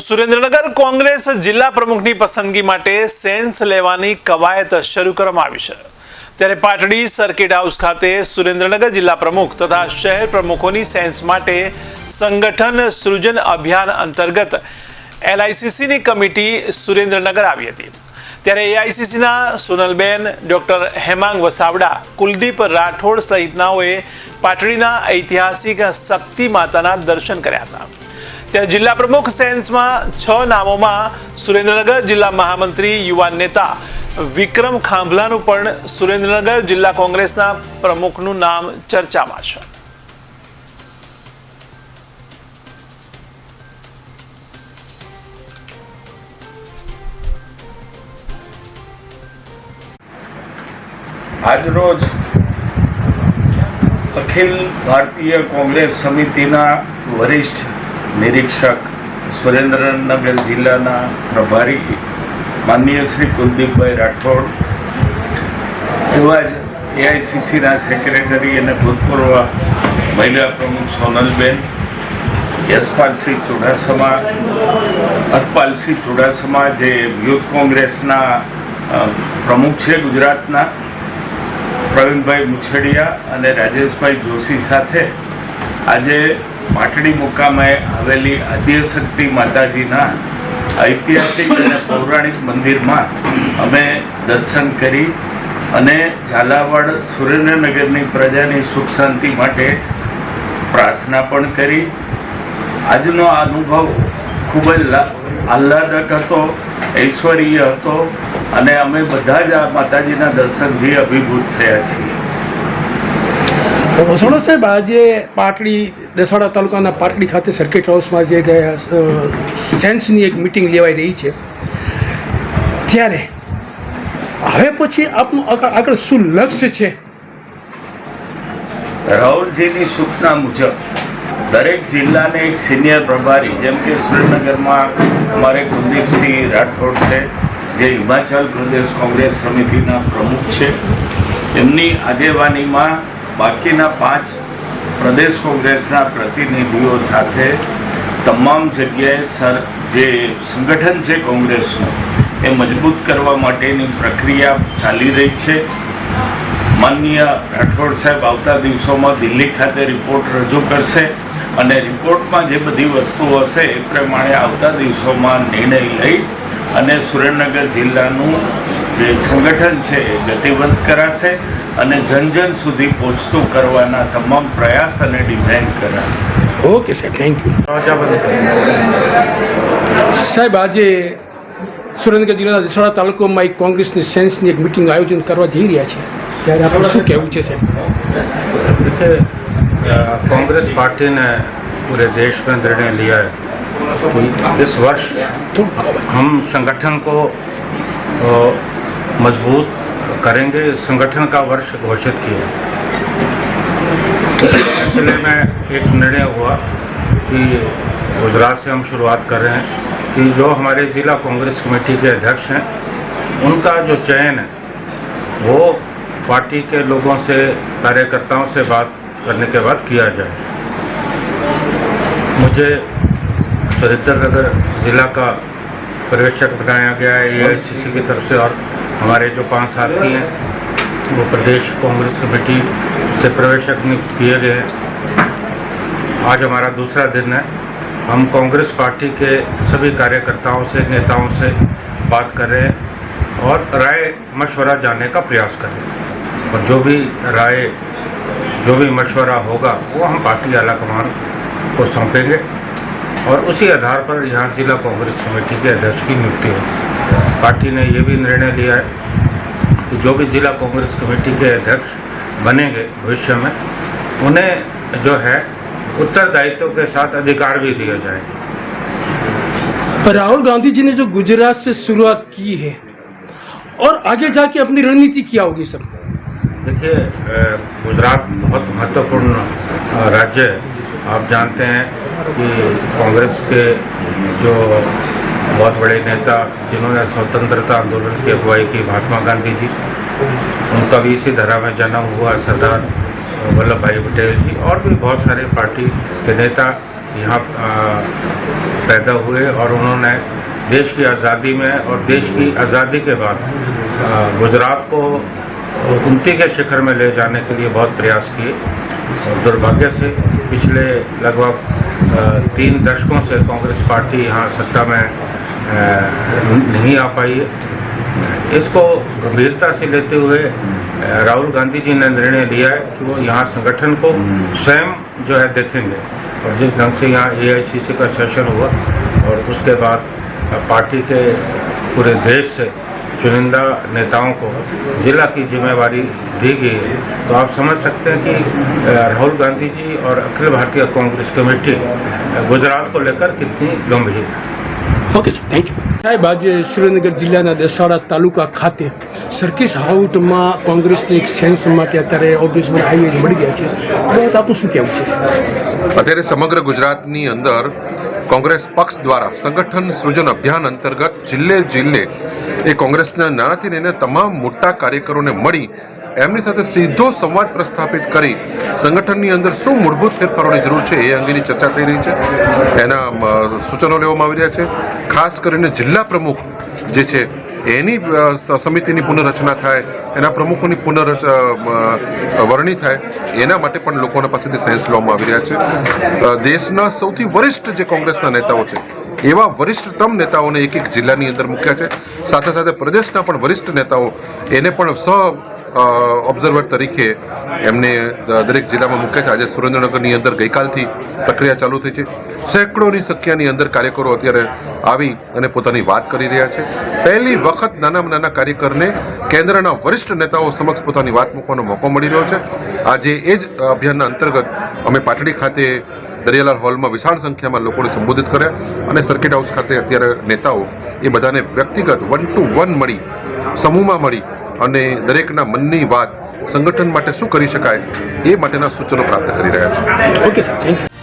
સુરેન્દ્રનગર કોંગ્રેસ જિલ્લા પ્રમુખની પસંદગી માટે સેન્સ લેવાની કવાયત શરૂ કરવામાં આવી છે। ત્યારે પાટડી સર્કિટ હાઉસ ખાતે સુરેન્દ્રનગર જિલ્લા પ્રમુખ તથા શહેર પ્રમુખોની સેન્સ માટે સંગઠન સૃજન અભિયાન અંતર્ગત LICCની કમિટી સુરેન્દ્રનગર આવી હતી। ત્યારે AICCના સોનલબેન, ડોક્ટર હેમાંગ વસાવડા, કુલદીપ રાઠોડ સહિતનાઓએ પાટડીના ઐતિહાસિક શક્તિ માતાના દર્શન કર્યા હતા। ત્યારે જિલ્લા પ્રમુખ સેન્સમાં 6 નામોમાં સુરેન્દ્રનગર જિલ્લા મહામંત્રી યુવા નેતા વિક્રમ ખાંભલાનું પણ સુરેન્દ્રનગર જિલ્લા કોંગ્રેસના પ્રમુખનું નામ ચર્ચામાં છે। आज रोज अखिल भारतीय कांग्रेस समितिना वरिष्ठ निरीक्षक सुरेन्द्रनगर जिल्लाना प्रभारी माननीय श्री कुलदीप भाई राठौड़ एवज AICC ना सेक्रेटरी अने भूतपूर्व महिला प्रमुख सोनलबेन, यशपाल सिंह चुडासमा, हरपाल सिंह चुडासमा जे यूथ कांग्रेसना प्रमुख है गुजरातना, प्रवीण भाई मुछड़िया और राजेश भाई जोशी साथे आजे पाटड़ी मुकामे आवेली आद्यशक्ति माताजीना ऐतिहासिक और पौराणिक मंदिर में अमे दर्शन करी अने झालावाड़ सुरेन्द्रनगरनी प्रजानी सुख शांति माटे प्रार्थना पण करी। आजनो अनुभव खूब ज आह्लादक हतो, ऐश्वर्य हतो અને અમે બધા જ આ માતાજીના દર્શનથી અભિભૂત થયા છીએ। વસાવડા સાહેબ, આજે પાટડી દસાડા તાલુકાના પાટડી ખાતે સર્કિટ હાઉસમાં જે સેન્સની એક મિટિંગ લેવાઈ રહી છે, ત્યારે હવે પછી આપનું આગળ શું લક્ષ્ય છે? રાહુલજીની સૂચના મુજબ દરેક જિલ્લાને એક સિનિયર પ્રભારી, જેમ કે સુરેન્દ્રનગરમાં અમારે કુલદીપસિંહ રાઠોડ છે જે हिमाचल प्रदेश कांग्रेस समितिना प्रमुख है, एमनी आगेवानीमां बाकीना 5 प्रदेश कांग्रेसना प्रतिनिधिओ साथे तमाम जग्याए सर जे संगठन है कांग्रेसनुं ए मजबूत करवा माटेनी प्रक्रिया चाली रही है। माननीय राठौड़ साहेब आवता दिवसोमां दिल्ली खाते रिपोर्ट रजू करशे अने रिपोर्टमां जे बधी वस्तुओ हशे ए प्रमाणे आवता दिवसोमां निर्णय लई અને સુરેન્દ્રનગર જિલ્લાનું જે સંગઠન છે એ ગતિવંત કરાશે અને જન જન સુધી પહોંચતું કરવાના તમામ પ્રયાસ અને ડિઝાઇન કરાશે। ઓકે સાહેબ, થેન્ક યુ સાહેબ। આજે સુરેન્દ્રનગર જિલ્લાના દસાડા તાલુકામાં એક કોંગ્રેસની સેન્સની એક મિટિંગ આયોજન કરવા જઈ રહ્યા છે, ત્યારે આપણે શું કહેવું છે સાહેબ? देखिए, कांग्रेस पार्टी ने पूरे देश में निर्णय लिया है कि इस वर्ष हम संगठन को मजबूत करेंगे, संगठन का वर्ष घोषित किया। इस सिलसिले में एक निर्णय हुआ कि गुजरात से हम शुरुआत कर रहे हैं कि जो हमारे ज़िला कांग्रेस कमेटी के अध्यक्ष हैं उनका जो चयन है वो पार्टी के लोगों से, कार्यकर्ताओं से बात करने के बाद किया जाए। मुझे सुरेन्द्रनगर ज़िला का पर्यवेक्षक बनाया गया है AICC की तरफ से, और हमारे जो 5 साथी हैं वो प्रदेश कांग्रेस कमेटी से पर्यवेक्षक नियुक्त किए गए हैं। आज हमारा दूसरा दिन है। हम कांग्रेस पार्टी के सभी कार्यकर्ताओं से, नेताओं से बात कर रहे हैं और राय मशवरा जानने का प्रयास कर रहे हैं, और जो भी राय, जो भी मशवरा होगा वो हम पार्टी आलाकमान को सौंपेंगे और उसी आधार पर यहाँ जिला कांग्रेस कमेटी के अध्यक्ष की नियुक्ति होगी। पार्टी ने ये भी निर्णय लिया है कि जो भी जिला कांग्रेस कमेटी के अध्यक्ष बनेंगे भविष्य में, उन्हें जो है उत्तरदायित्व के साथ अधिकार भी दिए जाएंगे। राहुल गांधी जी ने जो गुजरात से शुरुआत की है और आगे जाके अपनी रणनीति क्या होगी सब? देखिए, गुजरात बहुत महत्वपूर्ण राज्य है। आप जानते हैं कि कांग्रेस के जो बहुत बड़े नेता जिन्होंने स्वतंत्रता आंदोलन की अगुवाई की, महात्मा गांधी जी, उनका भी इसी धरा में जन्म हुआ, सरदार वल्लभ भाई पटेल जी, और भी बहुत सारे पार्टी के नेता यहाँ पैदा हुए और उन्होंने देश की आज़ादी में और देश की आज़ादी के बाद गुजरात को उन्नति के शिखर में ले जाने के लिए बहुत प्रयास किए। और दुर्भाग्य से पिछले लगभग 3 दशकों से कांग्रेस पार्टी यहाँ सत्ता में नहीं आ पाई है। इसको गंभीरता से लेते हुए राहुल गांधी जी ने निर्णय लिया है कि वो यहाँ संगठन को स्वयं जो है देखेंगे। और जिस ढंग से यहाँ AICC का सेशन हुआ और उसके बाद पार्टी के पूरे देश से चुनिंदा नेताओं को जिला की जिम्मेवारी दी गई है, तो आप समझ सकते हैं कि राहुल गांधी जी और अखिल भारतीय कांग्रेस कमेटी गुजरात को लेकर कितनी गंभीर है। Okay sir, thank you. સાહેબ, આજે સુરેન્દ્રનગર જિલ્લાના દેસાડા તાલુકા ખાતે સર્કિસ હાઉસમાં કોંગ્રેસની એક સેન્સ માટે અત્યારે ઓબ્વિયસલી હાઈવે મળી ગયા છે, તો આપણું શું કહેવું છે સાહેબ? અત્યારે સમગ્ર ગુજરાતની અંદર કોંગ્રેસ પક્ષ દ્વારા સંગઠન સૃજન અભિયાન અંતર્ગત જિલ્લે એ કોંગ્રેસના નાનાથી લઈને તમામ મોટા કાર્યકરોને મળી એમની સાથે સીધો સંવાદ પ્રસ્થાપિત કરી સંગઠનની અંદર શું મૂળભૂત ફેરફારોની જરૂર છે એ અંગેની ચર્ચા થઈ રહી છે. એના સૂચનો લેવામાં આવી રહ્યા છે. ખાસ કરીને જિલ્લા પ્રમુખ જે છે એની સમિતિની પુનઃરચના થાય, એના પ્રમુખોની વરણી થાય, એના માટે પણ લોકોના પાસેથી સેન્સ લેવામાં આવી રહ્યા છે. દેશના સૌથી વરિષ્ઠ જે કોંગ્રેસના નેતાઓ છે એવા વરિષ્ઠતમ નેતાઓને એક જિલ્લાની અંદર મૂક્યા છે. સાથે સાથે પ્રદેશના પણ વરિષ્ઠ નેતાઓ એને પણ ઓબ્ઝર્વર તરીકે એમને દરેક જિલ્લામાં મૂક્યા છે. આજે સુરેન્દ્રનગરની અંદર ગઈકાલથી પ્રક્રિયા ચાલુ થઈ છે. સેંકડોની સંખ્યાની અંદર કાર્યકરો અત્યારે આવી અને પોતાની વાત કરી રહ્યા છે. પહેલી વખત નાનામાં નાના કાર્યકરને કેન્દ્રના વરિષ્ઠ નેતાઓ સમક્ષ પોતાની વાત મૂકવાનો મોકો મળી રહ્યો છે. આજે એ જ અભિયાનના અંતર્ગત અમે પાટડી ખાતે દરિયાલાલ હોલમાં વિશાળ સંખ્યામાં લોકોને સંબોધિત કર્યા અને સર્કિટ હાઉસ ખાતે અત્યારે નેતાઓ એ બધાને વ્યક્તિગત 1 to 1 મળી, સમૂહમાં મળી અને દરેકના મનની વાત સંગઠન માટે શું કરી શકાય એ માટેના સૂચનો પ્રાપ્ત કરી રહ્યા છે. Okay sir, thank you.